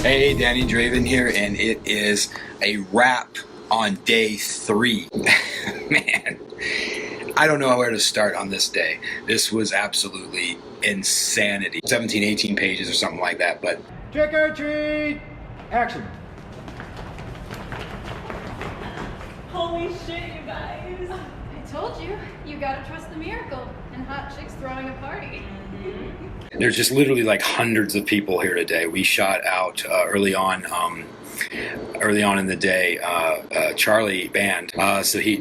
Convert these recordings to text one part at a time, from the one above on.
Hey, Danny Draven here, and it is a wrap on day 3. Man, I don't know where to start on this day. This was absolutely insanity. 17, 18 pages or something like that, but... Trick or treat! Action! Holy shit, you guys! I told you, you gotta trust the miracle. And hot chicks throwing a party. There's just literally like hundreds of people here today. We shot out early on in the day. Charlie band.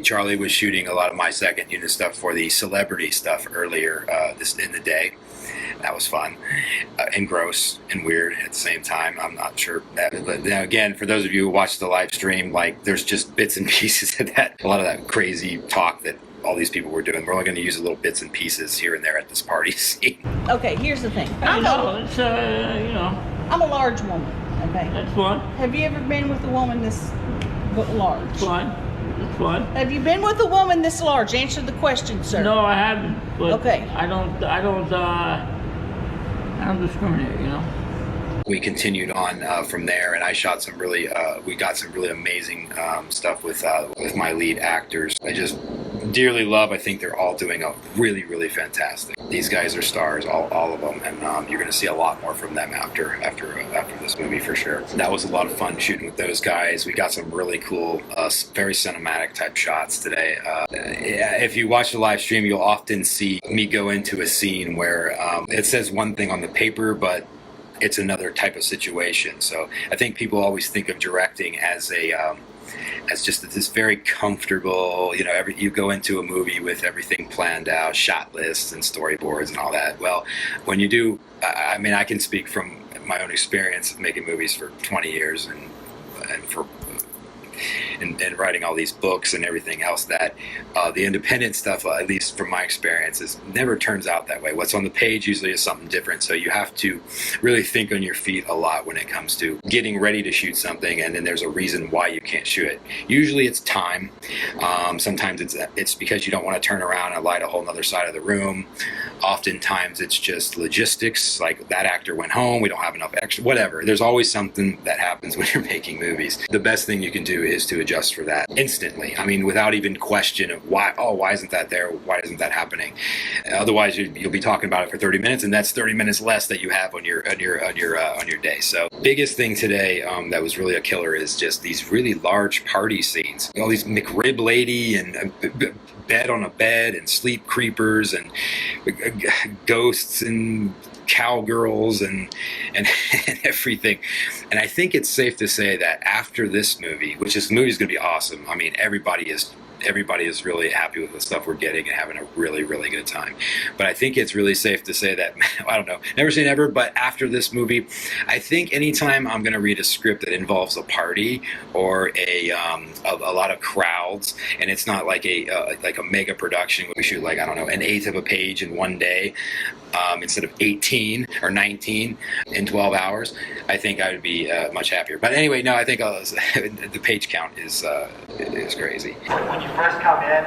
Charlie was shooting a lot of my second unit stuff for the celebrity stuff earlier in the day. That was fun and gross and weird at the same time. I'm not sure that, but now again, for those of you who watched the live stream, like there's just bits and pieces of that. A lot of that crazy talk that all these people were doing. We're only going to use little bits and pieces here and there at this party scene. Okay, here's the thing. I'm a large woman, okay? That's fun. Have you ever been with a woman this large? It's fun. It's fun. Have you been with a woman this large? Answer the question, sir. No, I haven't. But okay. I don't discriminate, you know. We continued on from there, and I shot some really, we got some really amazing stuff with my lead actors. I just dearly love. I think they're all doing a really, really fantastic. These guys are stars, all of them, and you're going to see a lot more from them after this movie for sure. That was a lot of fun shooting with those guys. We got some really cool, very cinematic type shots today. If you watch the live stream, you'll often see me go into a scene where it says one thing on the paper, but it's another type of situation. So I think people always think of directing as just this very comfortable, you know, you go into a movie with everything planned out, shot lists and storyboards and all that. Well, when you do, I mean, I can speak from my own experience of making movies for 20 years and writing all these books and everything else, that the independent stuff, at least from my experience, never turns out that way. What's on the page usually is something different, so you have to really think on your feet a lot when it comes to getting ready to shoot something, and then there's a reason why you can't shoot it. Usually it's time. Sometimes it's because you don't want to turn around and light a whole other side of the room. Oftentimes it's just logistics, like that actor went home, we don't have enough extra, whatever. There's always something that happens when you're making movies. The best thing you can do is to adjust for that instantly. I mean, without even question of why isn't that there? Why isn't that happening? Otherwise, you'll be talking about it for 30 minutes, and that's 30 minutes less that you have on your day. So, biggest thing today that was really a killer is just these really large party scenes. All these McRib lady and bed on a bed and sleep creepers and ghosts and cowgirls and everything. And I think it's safe to say that after this movie, the movie's going to be awesome. I mean, everybody is really happy with the stuff we're getting and having a really, really good time. But I think it's really safe to say that, I don't know, never say never, but after this movie, I think anytime I'm going to read a script that involves a party or a lot of crowds, and it's not like a mega production where we shoot like, I don't know, an eighth of a page in one day, instead of 18 or 19 in 12 hours, I think I would be much happier. But anyway, no, I think the page count is crazy. When you first come in,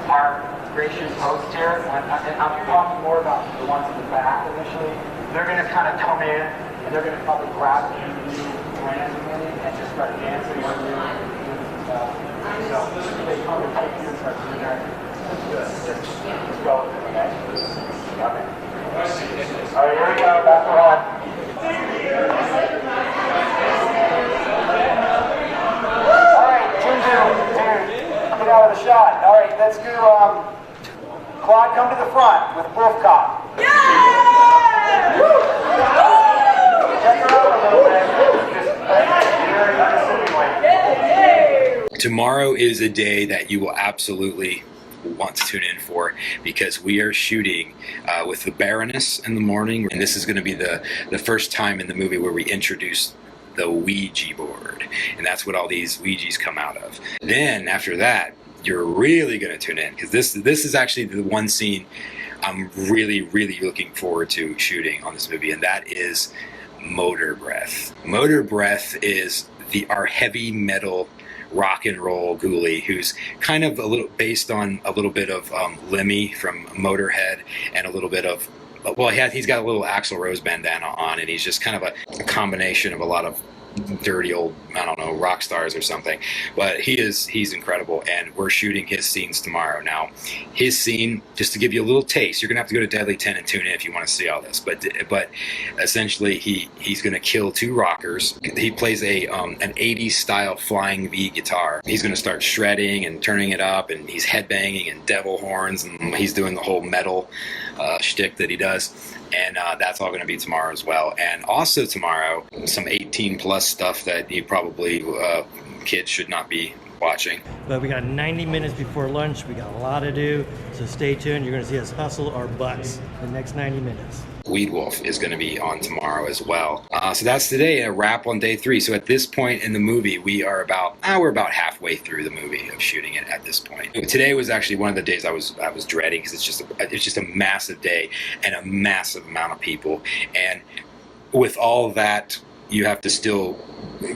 our gracious host here, and I'm talking more about the ones in the back initially, they're going to kind of come in and they're going to probably grab you randomly and just start dancing with you and doing some stuff. So they come and take you and start doing that. Just go with it, okay? Okay. All right, here we go. Back to one. All right, two. Get out of the shot. All right, let's do Claude, come to the front with Wolf Cop. Yeah! Check her out a little bit. Just very unassumingly. Tomorrow is a day that you will absolutely want to tune in for, because we are shooting with the Baroness in the morning, and this is going to be the first time in the movie where we introduce the Ouija board, and that's what all these Weedjies come out of. Then after that, you're really going to tune in, because this is actually the one scene I'm really, really looking forward to shooting on this movie, and that is Motor Breath. Motor Breath is our heavy metal rock and roll ghoulie, who's kind of a little based on a little bit of Lemmy from Motorhead and a little bit of well, he's got a little Axl Rose bandana on, and he's just kind of a combination of a lot of dirty old, I don't know, rock stars or something. But he's incredible, and we're shooting his scenes tomorrow. Now, his scene, just to give you a little taste, you're gonna have to go to Deadly 10 and tune in if you want to see all this. But essentially, he's gonna kill 2 rockers. He plays an 80s style flying V guitar. He's gonna start shredding and turning it up, and he's headbanging and devil horns, and he's doing the whole metal shtick that he does. And that's all going to be tomorrow as well. And also tomorrow, some 18 plus stuff that you probably kids should not be watching. But we got 90 minutes before lunch. We got a lot to do, so stay tuned. You're going to see us hustle our butts the next 90 minutes. Weed Wolf is going to be on tomorrow as well. So that's today, a wrap on day 3. So at this point in the movie, we're about halfway through the movie of shooting it at this point. Today was actually one of the days I was dreading, because it's just a massive day and a massive amount of people. And with all that, you have to still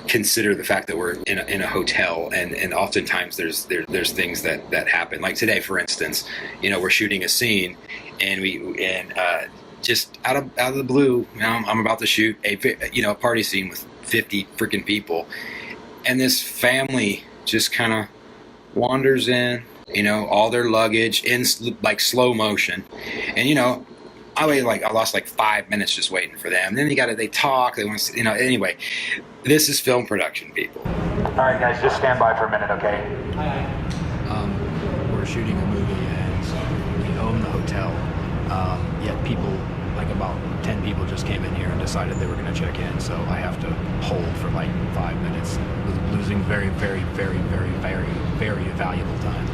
consider the fact that we're in a hotel, and oftentimes there's things that happen. Like today, for instance, we're shooting a scene, and just out of the blue, I'm about to shoot a party scene with 50 freaking people, and this family just kind of wanders in, all their luggage in like slow motion, and I lost like 5 minutes just waiting for them. And then they talk, they want to, anyway, this is film production, people. All right, guys, just stand by for a minute, okay? We're shooting a movie, and we own the hotel. Yet people, like about 10 people just came in here and decided they were going to check in, so I have to hold for like 5 minutes, losing very, very, very, very, very, very valuable time.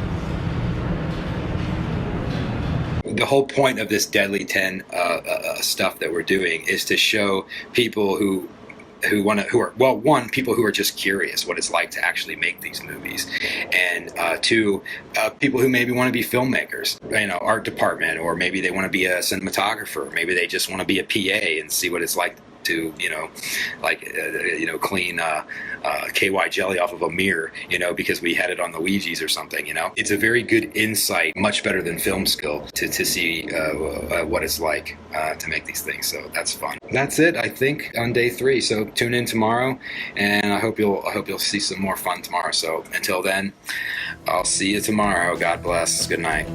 The whole point of this Deadly 10 stuff that we're doing is to show people people who are just curious what it's like to actually make these movies, and 2, people who maybe want to be filmmakers, art department, or maybe they want to be a cinematographer, maybe they just want to be a PA and see what it's like to clean KY jelly off of a mirror, because we had it on the Weedjies or something. It's a very good insight, much better than film skill, to see what it's like to make these things. So that's fun. That's it, I think, on day 3. So tune in tomorrow, and I hope you'll see some more fun tomorrow. So until then, I'll see you tomorrow. God bless. Good night.